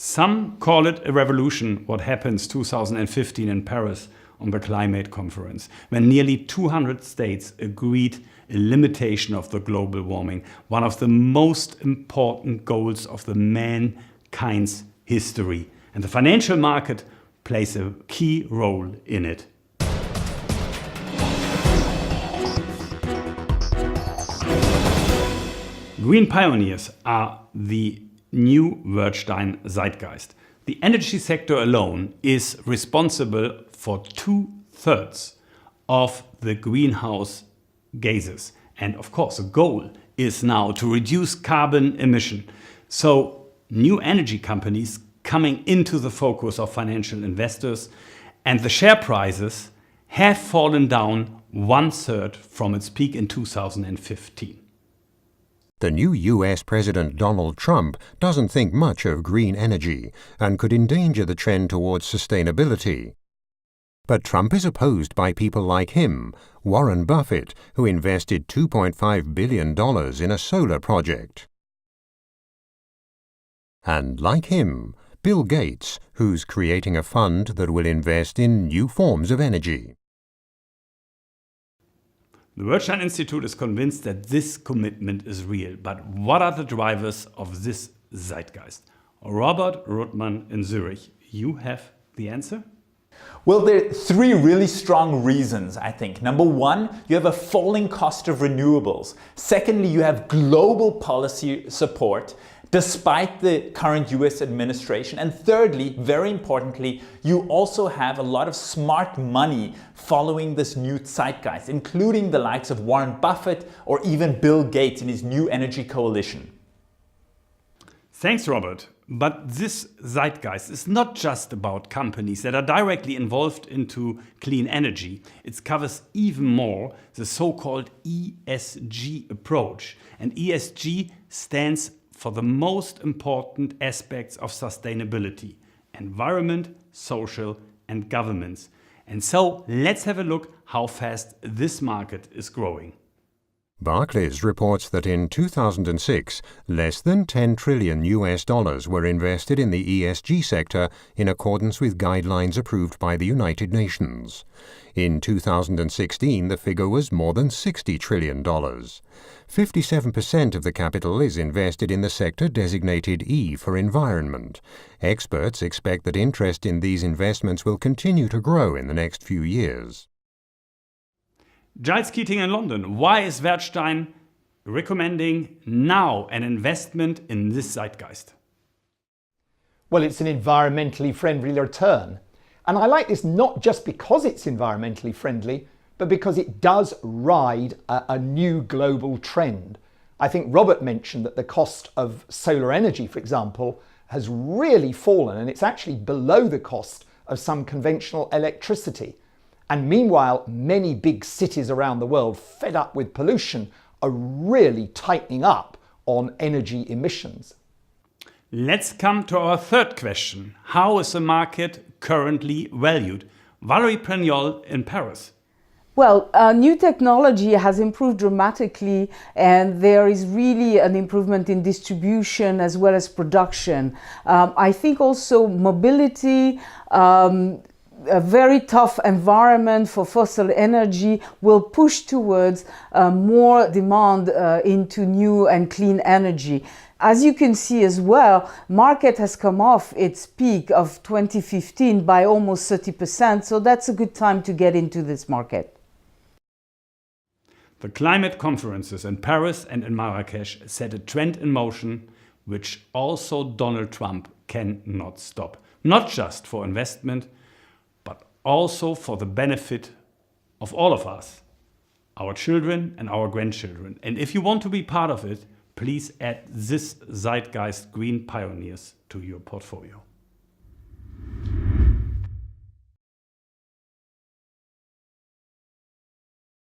Some call it a revolution, what happens 2015 in Paris on the climate conference, when nearly 200 states agreed a limitation of the global warming, one of the most important goals of the mankind's history. And the financial market plays a key role in it. Green pioneers are the new Werthstein Zeitgeist. The energy sector alone is responsible for 2/3 of the greenhouse gases. And of course, the goal is now to reduce carbon emission. So new energy companies coming into the focus of financial investors, and the share prices have fallen down 1/3 from its peak in 2015. The new US President Donald Trump doesn't think much of green energy and could endanger the trend towards sustainability. But Trump is opposed by people like him, Warren Buffett, who invested $2.5 billion in a solar project. And like him, Bill Gates, who's creating a fund that will invest in new forms of energy. The Werthstein Institute is convinced that this commitment is real. But what are the drivers of this zeitgeist? Robert Ruttmann in Zurich, you have the answer? Well, there are three really strong reasons, I think. Number one, you have a falling cost of renewables. Secondly, you have global policy support despite the current US administration. And thirdly, very importantly, you also have a lot of smart money following this new zeitgeist, including the likes of Warren Buffett or even Bill Gates in his new energy coalition. Thanks, Robert. But this zeitgeist is not just about companies that are directly involved into clean energy. It covers even more the so-called ESG approach. And ESG stands for the most important aspects of sustainability: environment, social and governance. And so let's have a look how fast this market is growing. Barclays reports that in 2006, less than $10 trillion were invested in the ESG sector in accordance with guidelines approved by the United Nations. In 2016, the figure was more than $60 trillion. 57% of the capital is invested in the sector designated E for environment. Experts expect that interest in these investments will continue to grow in the next few years. Giles Keating in London, why is Werthstein recommending now an investment in this zeitgeist? Well, it's an environmentally friendly return. And I like this not just because it's environmentally friendly, but because it does ride a new global trend. I think Robert mentioned that the cost of solar energy, for example, has really fallen, and it's actually below the cost of some conventional electricity. And meanwhile, many big cities around the world, fed up with pollution, are really tightening up on energy emissions. Let's come to our third question. How is the market currently valued? Valerie Pregnol in Paris. Well, new technology has improved dramatically, and there is really an improvement in distribution as well as production. I think also mobility, a very tough environment for fossil energy will push towards more demand into new and clean energy. As you can see as well, market has come off its peak of 2015 by almost 30%, so that's a good time to get into this market. The climate conferences in Paris and in Marrakesh set a trend in motion which also Donald Trump cannot stop. Not just for investment, but also for the benefit of all of us, our children and our grandchildren. And if you want to be part of it, please add this Zeitgeist Green Pioneers to your portfolio.